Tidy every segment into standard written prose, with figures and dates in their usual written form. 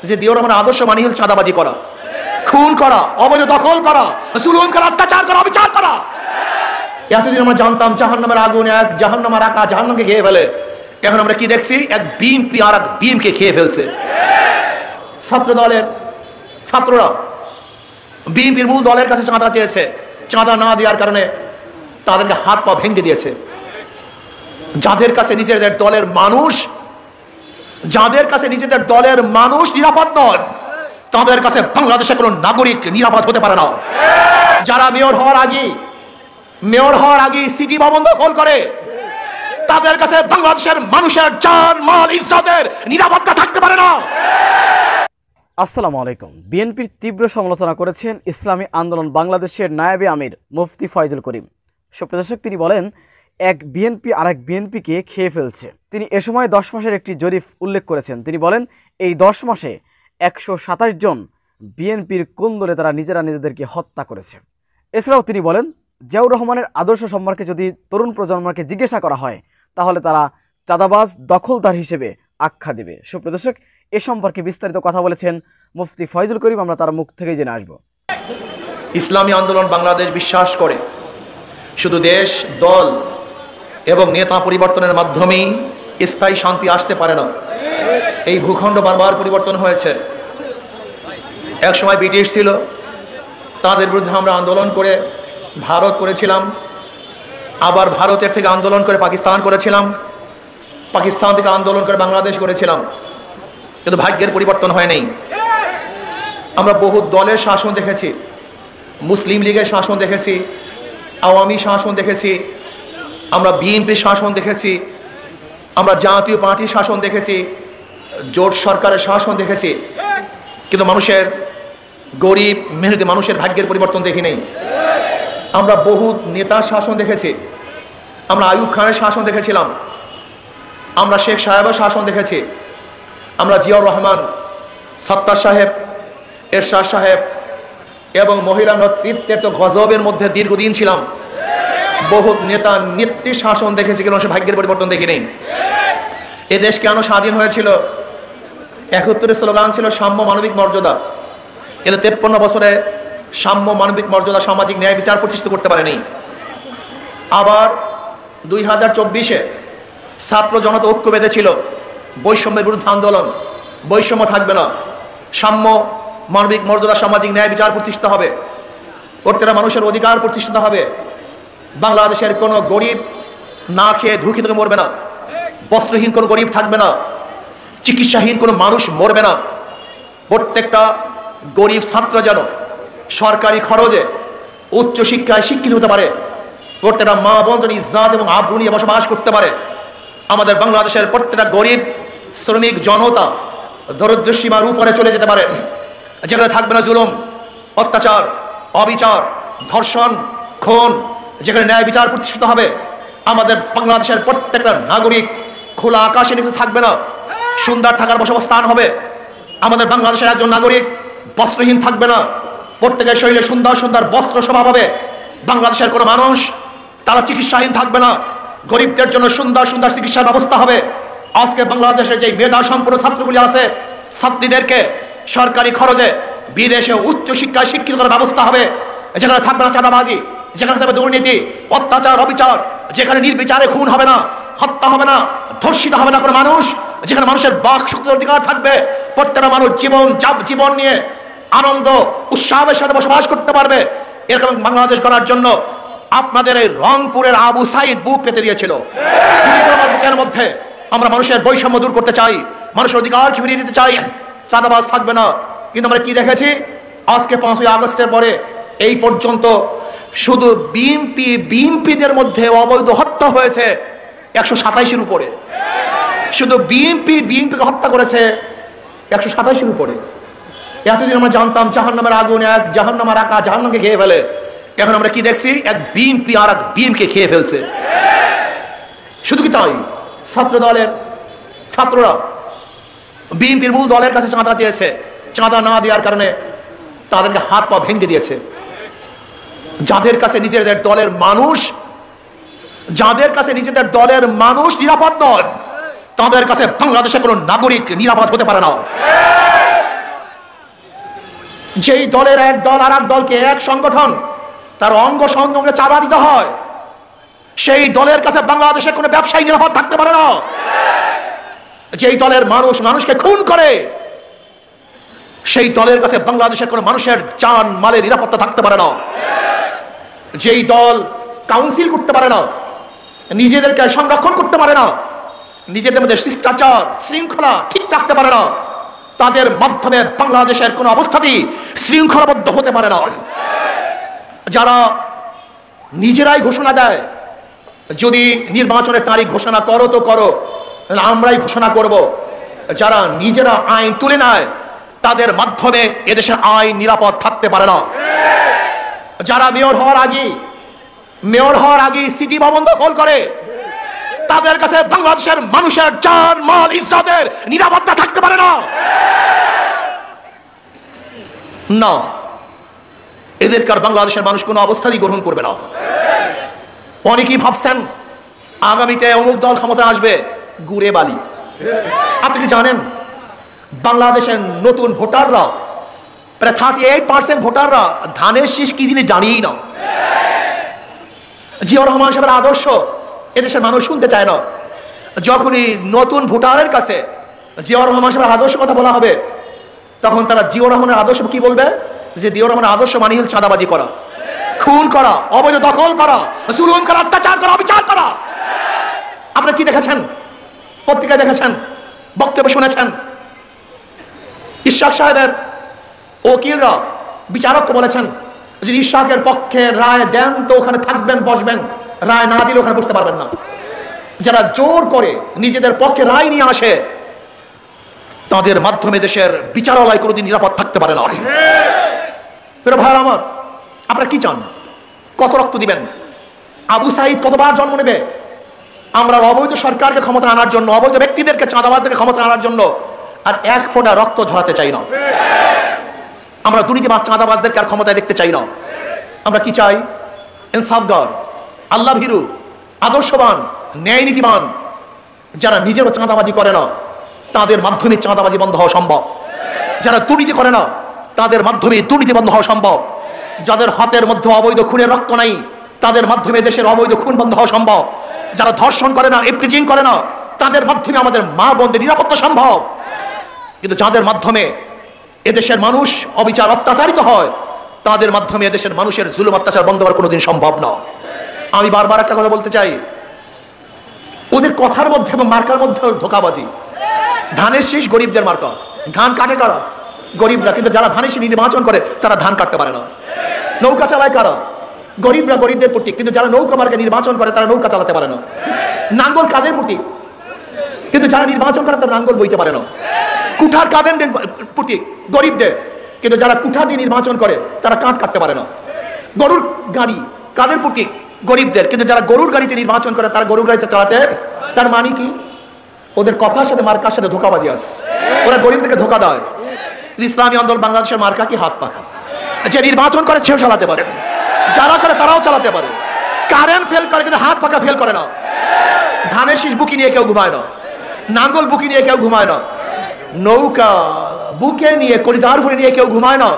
যে জিয়াউর রহমানের আদর্শ মানি হল চাঁদাবাজি করা, খুন করা, অবৈধ দখল করা, জুলুম করা, অত্যাচার করা, অবিচার করা। এতদিন আমরা জানতাম জাহান্নামের আগুন এক জাহান্নামের আকা জাহান্নামকে খেয়ে ফেলে। এখন আমরা কি দেখছি? এক বিএনপি আর এক বিএমকে খেয়ে ফেলছে। ছাত্র দলের ছাত্ররা বিএনপির মূল দলের কাছে চাঁদা চেয়েছে, চাঁদা না দেওয়ার কারণে তাদেরকে হাত পা ভেঙে দিয়েছে। যাদের কাছে নিজেদের দলের মানুষ নিরাপদ নয়, তাদের কাছে বাংলাদেশের কোন নাগরিক নিরাপদ হতে পারে না। যারা মেয়র হওয়ার আগে সিটি ভবন দখল করে, তাদের কাছে বাংলাদেশের মানুষের জান মাল ইজ্জতের নিরাপত্তা থাকতে পারে না। আসসালামু আলাইকুম। বিএনপির তীব্র সমালোচনা করেছেন ইসলামী আন্দোলন বাংলাদেশের নায়েবে আমির মুফতি ফয়জুল করিম। সুপ্রিয় দর্শক, তিনি বলেন এক বিএনপি আর এক বিএনপিকে খেয়ে ফেলছে। তিনি এ সময় 10 মাসের একটি জরিপ উল্লেখ করেছেন। তিনি বলেন এই 10 মাসে 127 জন বিএনপির কোন্দলে তারা নিজেদেরকে হত্যা করেছে। এছাড়াও তিনি বলেন জিয়াউর রহমানের আদর্শ সম্পর্কে যদি তরুণ প্রজন্মকে জিজ্ঞাসা করা হয় তাহলে তারা চাঁদাবাজ দখলদার হিসেবে আখ্যা দেবে। সুপ্রিয় দর্শক, এ সম্পর্কে বিস্তারিত কথা বলেছেন মুফতি ফয়জুল করিম। আমরা তার মুখ থেকেই জেনে আসবো। ইসলামী আন্দোলন বাংলাদেশ বিশ্বাস করে শুধু দেশ, দল এবং নেতা পরিবর্তনের মাধ্যমেই স্থায়ী শান্তি আসতে পারে না। এই ভূখণ্ড বারবার পরিবর্তন হয়েছে। এক সময় ব্রিটিশ ছিল, তাদের বিরুদ্ধে আমরা আন্দোলন করে ভারত করেছিলাম, আবার ভারতের থেকে আন্দোলন করে পাকিস্তান করেছিলাম, পাকিস্তান থেকে আন্দোলন করে বাংলাদেশ করেছিলাম, কিন্তু ভাগ্যের পরিবর্তন হয়নি। আমরা বহু দলের শাসন দেখেছি, মুসলিম লীগের শাসন দেখেছি, আওয়ামী শাসন দেখেছি, আমরা বিএনপির শাসন দেখেছি, আমরা জাতীয় পার্টির শাসন দেখেছি, জোট সরকারের শাসন দেখেছি, কিন্তু মানুষের, গরিব মেহনতি মানুষের ভাগ্যের পরিবর্তন দেখি নেই। আমরা বহু নেতার শাসন দেখেছি, আমরা আইয়ুব খানের শাসন দেখেছিলাম, আমরা শেখ সাহেবের শাসন দেখেছি, আমরা জিয়াউর রহমান, সত্তার সাহেব, এরশাদ সাহেব এবং মহিলা নেতৃত্বের তো গজবের মধ্যে দীর্ঘদিন ছিলাম। বহু নেতা নেত্রীর শাসন দেখেছি, কিন্তু সে ভাগ্যের পরিবর্তন দেখি নেই। এ দেশ কেন স্বাধীন হয়েছিল? 71-এর স্লোগান ছিল সাম্য মানবিক মর্যাদা, কিন্তু 53 বছরে সাম্য মানবিক মর্যাদা, সামাজিক ন্যায় বিচার প্রতিষ্ঠিত করতে পারেনি। আবার 2024-এ ছাত্র জনতা ঐক্য বেঁধেছিল বৈষম্যের বিরুদ্ধে আন্দোলন, বৈষম্য থাকবে না, সাম্য মানবিক মর্যাদা, সামাজিক ন্যায় বিচার প্রতিষ্ঠিত হবে, প্রত্যেকটা মানুষের অধিকার প্রতিষ্ঠিত হবে। বাংলাদেশের কোনো গরিব না খেয়ে দুঃখিত মরবে না, বস্ত্রহীন কোনো গরিব থাকবে না, চিকিৎসাহীন কোনো মানুষ মরবে না। প্রত্যেকটা গরিব ছাত্র যেন সরকারি খরচে উচ্চশিক্ষায় শিক্ষিত হতে পারে, প্রত্যেকটা মা বোন যেন ইজ্জত এবং আবরু নিয়ে বসবাস করতে পারে। আমাদের বাংলাদেশের প্রত্যেকটা গরিব শ্রমিক জনতা দরিদ্র সীমার উপরে চলে যেতে পারে, যেখানে থাকবে না জুলুম, অত্যাচার, অবিচার, ধর্ষণ, খুন, যেখানে ন্যায় বিচার প্রতিষ্ঠিত হবে। আমাদের বাংলাদেশের প্রত্যেকটা নাগরিক খোলা আকাশের নিচে থাকবে না, সুন্দর থাকার বসবাস্থান হবে। আমাদের বাংলাদেশের একজন নাগরিক বস্ত্রহীন থাকবে না, প্রত্যেকের শরীরে সুন্দর সুন্দর বস্ত্র শোভা পাবে। বাংলাদেশের কোনো মানুষ তারা চিকিৎসাহীন থাকবে না, গরিবদের জন্য সুন্দর সুন্দর চিকিৎসার ব্যবস্থা হবে। আজকে বাংলাদেশের যে মেধা সম্পন্ন ছাত্রগুলি আছে, ছাত্রীদেরকে সরকারি খরচে বিদেশে উচ্চ শিক্ষায় শিক্ষিত করার ব্যবস্থা হবে, যেখানে থাকবে না চাঁদাবাজি, যেখানে থাকবে দুর্নীতি, অত্যাচার, অবিচার, যেখানে নির্বিচারে খুন হবে না, হত্যা হবে না, ধর্ষিত হবে না কোনো মানুষ, যেখানে মানুষের বাক শক্তির অধিকার থাকবে, প্রত্যেকটা মানুষ জীবন নিয়ে আনন্দ উৎসাহের সাথে বসবাস করতে পারবে। এরকম বাংলাদেশ করার জন্য আপনাদের এই রংপুরের আবু সাইদ বুক পেতে দিয়েছিল। বুকের মধ্যে আমরা মানুষের বৈষম্য দূর করতে চাই, মানুষের অধিকার ফিরিয়ে দিতে চাই, চাঁদাবাজ থাকবে না। কিন্তু আমরা কি দেখেছি? আজকে 5ই আগস্টের পরে এই পর্যন্ত শুধু বিএনপিদের মধ্যে অবৈধ হত্যা হয়েছে 127-এর উপরে। শুধু বিএনপিকে হত্যা করেছে 127-এর উপরে। এতদিন আমরা জানতাম জাহান্নামের আগুন এক জাহান্নামের আকা জাহান্নামকে খেয়ে ফেলে। এখন আমরা কি দেখছি? এক বিএনপি আর এক বিএমকে খেয়ে ফেলছে। শুধু কি তাই? ছাত্র দলের ছাত্ররা বিএনপির মূল দলের কাছে চাঁদা চেয়েছে, চাঁদা না দেওয়ার কারণে তাদেরকে হাত পা ভেঙে দিয়েছে। যাদের কাছে নিজেদের দলের মানুষ নিরাপদ নয়, তাদের কাছে বাংলাদেশের কোনো নাগরিক নিরাপদ হতে পারে না। যেই দলের এক দল আর এক দলকে, এক সংগঠন তার অঙ্গ সংগঠনে চাঁদা দিতে হয়, সেই দলের কাছে বাংলাদেশের কোনো ব্যবসায়ী নিরাপদ থাকতে পারে না। যেই দলের মানুষ মানুষকে খুন করে, সেই দলের কাছে বাংলাদেশের কোনো মানুষের জান মালের নিরাপত্তা থাকতে পারে না। যেই দল কাউন্সিল করতে পারে না, নিজেদেরকে সংরক্ষণ করতে পারে না, নিজেদের মধ্যে শিষ্টাচার শৃঙ্খলা ঠিক রাখতে পারে না, তাদের মাধ্যমে বাংলাদেশের কোনো অবস্থাতেই শৃঙ্খলাবদ্ধ হতে পারে না। যারা নিজেরাই ঘোষণা দেয়, যদি নির্বাচনের তারিখ ঘোষণা করো তো করো, আমরাই ঘোষণা করব, যারা নিজেরা আইন তুলে নেয়, তাদের মাধ্যমে এদেশের আইন নিরাপদ থাকতে পারে না। যারা মেয়র হওয়ার আগে সিটি ভবন দখল করে, তাদের কাছে বাংলাদেশের মানুষের জান মাল ইজ্জতের নিরাপত্তা থাকতে পারে না। না, এদেরকে আর বাংলাদেশের মানুষ কোনো অবস্থাতেই গ্রহণ করবে না। অনেকেই ভাবছেন আগামীতে অমুক দল ক্ষমতা আসবে, গুড়ে বালি। আপনি কি জানেন বাংলাদেশের নতুন ভোটাররা, প্রায় 38% ভোটাররা ধানের শীষ কি জিনিস জানিই না। জিয়াউর রহমান সাহেবের আদর্শ এদেশের মানুষ শুনতে চায় না। যখনই নতুন ভোটারের কাছে জিয়াউর রহমান সাহেবের আদর্শ কথা বলা হবে, তখন তারা জিয়াউর রহমানের আদর্শ কি বলবে? যে জিয়াউর রহমানের আদর্শ মানে হল চাঁদাবাজি করা, খুন করা, অবৈধ দখল করা, জুলুম করা, অত্যাচার করা, অবিচার করা। আপনারা কি দেখেছেন? পত্রিকায় দেখেছেন, বক্তব্য শুনেছেন। ইশাক সাহেবের ওকিলরা, বিচারক বলেছেন, যদি ইশাকের পক্ষে রায় দেন তো ওখানে থাকবেন, বসবেন, রায় না দিলে ওখানে বসতে পারবেন না। যারা জোর করে নিজেদের পক্ষে রায় নিয়ে আসে, তাদের মাধ্যমে দেশের বিচারালয় কোনোদিন নিরাপদ থাকতে পারে না। ভাইরা আমার, আপনারা কি চান? কত রক্ত দিবেন? আবু সাইদ কতবার জন্ম নেবে? আমরা অবৈধ সরকারকে ক্ষমতা আনার জন্য, অবৈধ ব্যক্তিদেরকে, চাঁদাবাজদেরকে ক্ষমতা আনার জন্য আর এক ফোঁটা রক্ত ঝরাতে চাই না। আমরা দুর্নীতিবাজ চাঁদাবাজদেরকে আর ক্ষমতায় দেখতে চাই না। আমরা কি চাই? ইনসাফগার, আল্লাহ ভীরু, আদর্শবান, ন্যায় নীতিবান, যারা নিজেরও চাঁদাবাজি করে না, তাদের মাধ্যমে চাঁদাবাজি বন্ধ হওয়া সম্ভব। যারা দুর্নীতি করে না, তাদের মাধ্যমে দুর্নীতি বন্ধ হওয়া সম্ভব। যাদের হাতের মধ্যে অবৈধ খুনের রক্ত নাই, তাদের মাধ্যমে দেশের অবৈধ খুন বন্ধ হওয়া সম্ভব। যারা ধর্ষণ করে না, ইফটিজিং করে না, তাদের মাধ্যমে আমাদের মা বোনদের নিরাপত্তা সম্ভব। কিন্তু যাদের মাধ্যমে এদেশের মানুষ অবিচার অত্যাচারিত হয়, তাদের মাধ্যমে এদেশের মানুষের জুলুম অত্যাচার বন্ধ হওয়ার কোনোদিন সম্ভব না। আমি বারবার একটা কথা বলতে চাই, ওদের কথার মধ্যে এবং মার্কার মধ্যে ধোঁকাবাজি। ধানের শীষ গরিবদের মার্কা, ধান কাটে কারা? গরিবরা। কিন্তু যারা ধানের শীষ নির্বাচন করে, তারা ধান কাটতে পারে না। নৌকা চালায় কারা? গরিবরা, গরিবদের প্রতীক। কিন্তু যারা নৌকা মার্কা নির্বাচন করে, তারা নৌকা চালাতে পারে না। নাঙ্গল কাদের প্রতীক? কিন্তু যারা নির্বাচন করে, তারা নাঙ্গল বইতে পারে না। কুঠার কাদের প্রতীক? গরিবদের। কিন্তু যারা কুঠা দিয়ে নির্বাচন করে, তারা কাঠ কাটতে পারে না। গরুর গাড়ি কাদের প্রতীক? গরিবদের। কিন্তু যারা গরুর গাড়িতে নির্বাচন করে, তারা গরুর গাড়িতে চালাতে, তার মানে কি? ওদের কথার সাথে মার্কার সাথে ধোঁকাবাজি আছে। ওরা গরিবদেরকে ধোঁকা দেয়। ইসলামী আন্দোলন বাংলাদেশের মার্কা কি? হাত পাখা। যে নির্বাচন করে সেও চালাতে পারে, যারা করে তারাও চালাতে পারে। কারেন্ট ফেল করে, কিন্তু হাত পাখা ফেল করে না। ধানের শীষ বুকি নিয়ে কেউ ঘুমায় না, নাঙ্গল বুকি নিয়ে কেউ ঘুমায় না, নৌকা বুকে নিয়ে, কলিজার উপরে নিয়ে কেউ ঘুমায় না।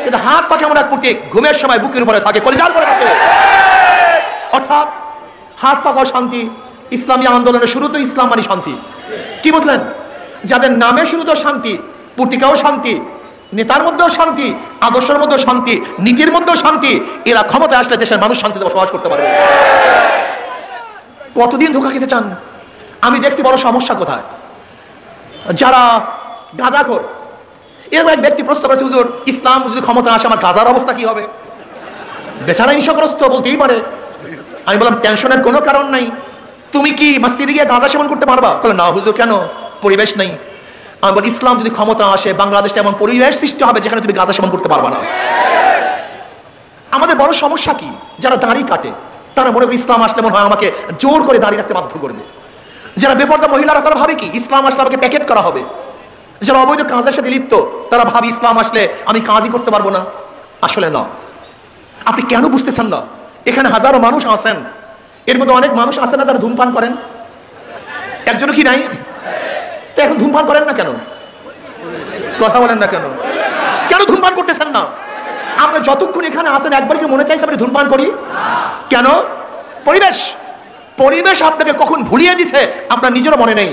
কিন্তু হাত পাখা এমন এক প্রতীক, ঘুমের সময় বুকের উপরে থাকে, কলিজার উপরে থাকে। অর্থাৎ হাত পাখা শান্তি। ইসলামী আন্দোলনের শুরু তো ইসলাম মানে শান্তি। কি বুঝলেন? যাদের নামে শুরু তো শান্তি, পত্রিকাও শান্তি, নেতার মধ্যেও শান্তি, আদর্শের মধ্যেও শান্তি, নীতির মধ্যেও শান্তি, এরা ক্ষমতায় আসলে দেশের মানুষ শান্তিতে বসবাস করতে পারবে। কতদিন ধোঁকা খেতে চান? আমি দেখছি বড় সমস্যা কোথায়। যারা গাঁজাখোর, এরকম এক ব্যক্তি প্রশ্ন করেছে, হুজুর ইসলাম যদি ক্ষমতা আসে, আমার গাঁজার অবস্থা কি হবে? বেচারা নিশাগ্রস্ত, বলতেই পারে। আমি বললাম, টেনশনের কোনো কারণ নাই। তুমি কি মসজিদে গিয়ে গাঁজা সেবন করতে পারবা? বলে না হুজুর, কেন? পরিবেশ নেই। আমি বলি, ইসলাম যদি ক্ষমতা আসে, বাংলাদেশে এমন পরিবেশ সৃষ্টি হবে যেখানে তুমি গাঁজা সেবন করতে পারবা না। আমাদের বড় সমস্যা কি? যারা দাড়ি কাটে, তারা মনে করে ইসলাম আসলে মনে হয় আমাকে জোর করে দাড়ি রাখতে বাধ্য করবে। যারা বেপরদা মহিলারা, তারা ভাবে কি ইসলাম আসলে আমাকে প্যাকেট করা হবে। যারা অবৈধ কাজের সাথে লিপ্ত, তারা ভাবে ইসলাম আসলে আমি কাজই করতে পারবো না। আসলে না। আপনি কেন বুঝতেছেন না? এখানে হাজারো মানুষ আছেন, এর মধ্যে অনেক মানুষ আছে না যারা ধূমপান করেন? একজনও কি নাই? তো এখন ধূমপান করেন না কেন? কথা বলেন না কেন? কেন ধূমপান করতেছেন না? আমরা যতক্ষণ এখানে আসেন একবার কি মনে চাইছে আপনি ধূমপান করি? কেন? পরিবেশ পরিবেশ আপনাকে কখন ভুলিয়ে দিছে আপনার নিজেরও মনে নেই।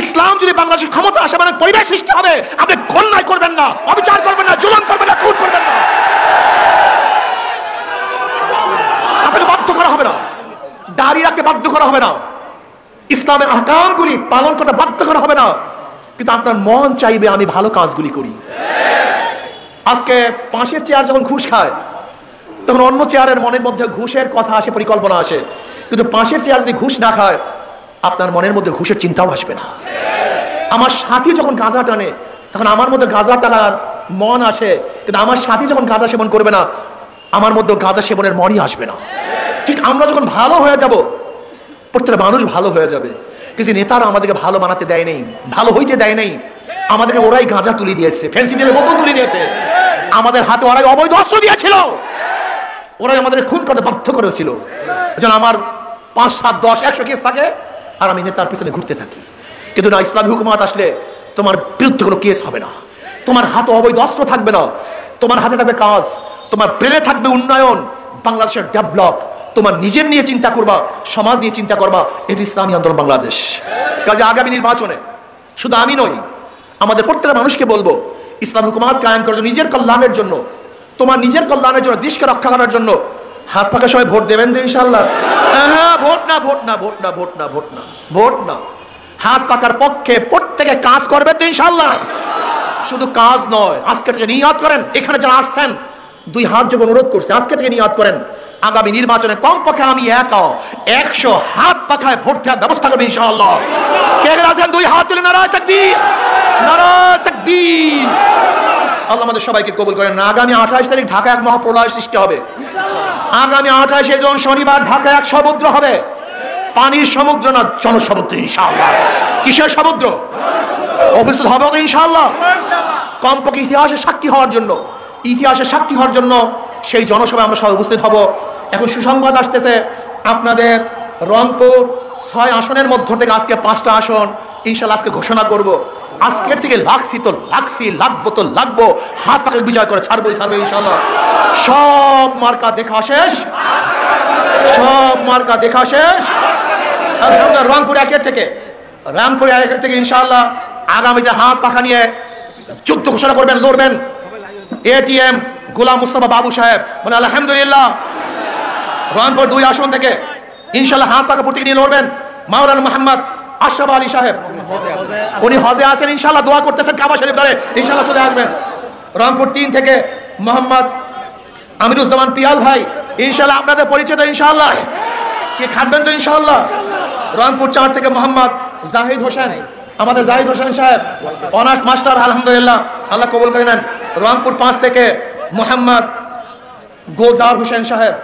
ইসলাম যদি বাংলাদেশের ক্ষমতা আসে মানে পরিবেশ সৃষ্টি হবে। আপনি অন্যায় করবেন না, অবিচার করবেন না, জুলুম করবেন না, খুন করবেন না। আপনাকে বাধ্য করা হবে না, দাঁড়িয়ে রাখতে বাধ্য করা হবে না, ইসলামের আহকামগুলি পালন করতে বাধ্য করা হবে না, কিন্তু আপনার মন চাইবে আমি ভালো কাজগুলি করি। আজকে পাশের চেয়ার যখন ঘুষ খায় তখন অন্য চেয়ারের মনের মধ্যে ঘুষের কথা আসে, পরিকল্পনা আসে, কিন্তু পাশের চেয়ার যদি ঘুষ না খায় আপনার মনের মধ্যে ঘুষের চিন্তাও আসবে না। আমার সাথী যখন গাঁজা টানে তখন আমার মধ্যে গাঁজা টানার মন আসে, কিন্তু আমার সাথী যখন গাঁজা সেবন করবে না আমার মধ্যে গাঁজা সেবনের মনই আসবে না। ঠিক আমরা যখন ভালো হয়ে যাব প্রত্যেকটা মানুষ ভালো হয়ে যাবে, কিন্তু নেতারা আমাদেরকে ভালো বানাতে দেয় নেই, ভালো হইতে দেয় নেই। আমাদেরকে ওরাই গাঁজা তুলে দিয়েছে, ফেন্সিডিলের বোতল তুলে দিয়েছে, আমাদের হাতে ওরাই অবৈধ অস্ত্র দিয়েছিল, ওরাই আমাদের খুন করতে বাধ্য করেছিল। যেন আমার 5, 7, 10, 100 কেস থাকে আর আমি নেতার পিছনে ঘুরতে থাকি। কিন্তু না, ইসলামী হুকুমত আসলে তোমার বিরুদ্ধে কোনো কেস হবে না, তোমার হাতে অবৈধ অস্ত্র থাকবে না, তোমার হাতে থাকবে কাজ, তোমার ব্রেনে থাকবে উন্নয়ন, বাংলাদেশের ডেভেলপ, তোমার নিজের নিয়ে চিন্তা করবা, সমাজ নিয়ে চিন্তা করবা। এটি ইসলামী আন্দোলন বাংলাদেশ। কাজে আগামী নির্বাচনে শুধু আমি নই, আমাদের প্রত্যেকটা মানুষকে বলবো ইসলাম হুকুমত কায়েম করার জন্য, নিজের কল্যাণের জন্য, তোমার নিজের কল্যাণের জন্য, দেশকে রক্ষা করার জন্য হাত পাকা সবাই ভোট দেবেন তো ইনশাআল্লাহ? হ্যাঁ, ভোট না, ভোট না, ভোট না, ভোট না, ভোট না, ভোট না, হাত পাকার পক্ষে প্রত্যেকে কাজ করবে তো ইনশাআল্লাহ? শুধু কাজ নয়, আজকে থেকে নিয়ত করেন, এখানে যারা আসছেন 2 হাত যখন অনুরোধ করছে, আজকে থেকে নিয়ত করেন আগামী নির্বাচনে কমপক্ষে আমি 100 হাত পাখায় ভোট দেওয়ার ব্যবস্থা করবে ইনশাআল্লাহ। কে কে আছেন 2 হাত তুলে নারায়ে তাকবীর, নারায়ে তাকবীর। আল্লাহ আমাদের সবাইকে কবুল করেন। আগামী 28 তারিখ ঢাকায় এক মহাপ্রলয় সৃষ্টি হবে। আগামী 28 জন শনিবার ঢাকায় এক সমুদ্র হবে, পানির সমুদ্র না, জনসমুদ্র ইনশাআল্লাহ। কিসের সমুদ্র? অবস্থিত হবে তো ইনশাআল্লাহ। কমপক্ষে ইতিহাসের সাক্ষী হওয়ার জন্য, ইতিহাসের সাক্ষী হওয়ার জন্য সেই জনসভায় আমরা সবাই উপস্থিত হব। এখন সুসংবাদ আসতেছে, আপনাদের রংপুর 6 আসনের মধ্য থেকে আজকে 5টা আসন ইনশাআল্লাহ আজকে ঘোষণা করব। আজকের থেকে লাগছি তো লাগছি, লাগবো তো লাগবো, হাত পাকে বিজয় করে ছাড়বোই ছাড়বো ইনশাআল্লাহ। সব মার্কা দেখা শেষ, সব মার্কা দেখা শেষ। রংপুর 1 থেকে, রামপুর 1 থেকে ইনশাআল্লাহ আগামীতে হাত পাখা নিয়ে যুদ্ধ ঘোষণা করবেন, লড়বেন। এটিএম গোলাম মুস্তফা বাবু সাহেব মানে আলহামদুলিল্লাহ রংপুর 2 আসন থেকে ইনশাআল্লাহ হাত পাকা প্রতীক নিয়ে লড়বেন। মাওলানা মোহাম্মদ আশরাফ আলী সাহেব উনি হজে আছেন, ইনশাআল্লাহ দোয়া করতেছেন কাবা শরীফ ধরে, ইনশাআল্লাহ চলে আসবেন। রংপুর 3 থেকে মোহাম্মদ আমিরুজ্জামান পিয়াল ভাই, ইনশাআল্লাহ আপনাদের পরিচয় তো ইনশাআল্লাহ কি খাটবেন তো ইনশাআল্লাহ। রংপুর 4 থেকে মোহাম্মদ জাহিদ হোসেন, আমাদের জাহিদ হোসেন সাহেব অনার্স মাস্টার, আলহামদুলিল্লাহ আল্লাহ কবুল করে নেন। রংপুর 5 থেকে মোহাম্মদ গোজার হোসেন সাহেব,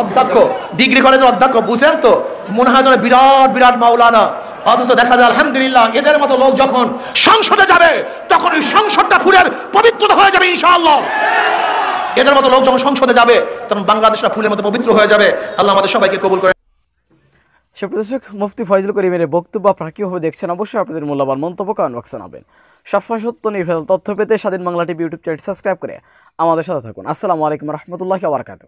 অধ্যক্ষ, ডিগ্রি কলেজের অধ্যক্ষ, বুঝেন তো মনে হয় যেন বিরাট বিরাট মাওলানা, অথচ দেখা যায় আলহামদুলিল্লাহ এদের মতো লোক যখন সংসদে যাবে তখন ওই সংসদটা ফুলের পবিত্রতা হয়ে যাবে ইনশাআল্লাহ। এদের মতো লোক যখন সংসদে যাবে তখন বাংলাদেশটা ফুলের মতো পবিত্র হয়ে যাবে। আল্লাহ আমাদের সবাইকে কবুল করে। সুপ্রদর্শক, মুফতি ফয়জুল করিমের বক্তব্য আপনারা কীভাবে দেখছেন অবশ্যই আপনাদের মূল্যবান মন্তব্য কমেন্ট বক্সে জানাবেন। সবসময় সত্য নির্ভেজাল তথ্য পেতে স্বাধীন Bangla TV YouTube channel subscribe করে আমাদের সাথে থাকুন। আসসালামু আলাইকুম রহমতুল্লাহি ওয়া বারাকাতুহু।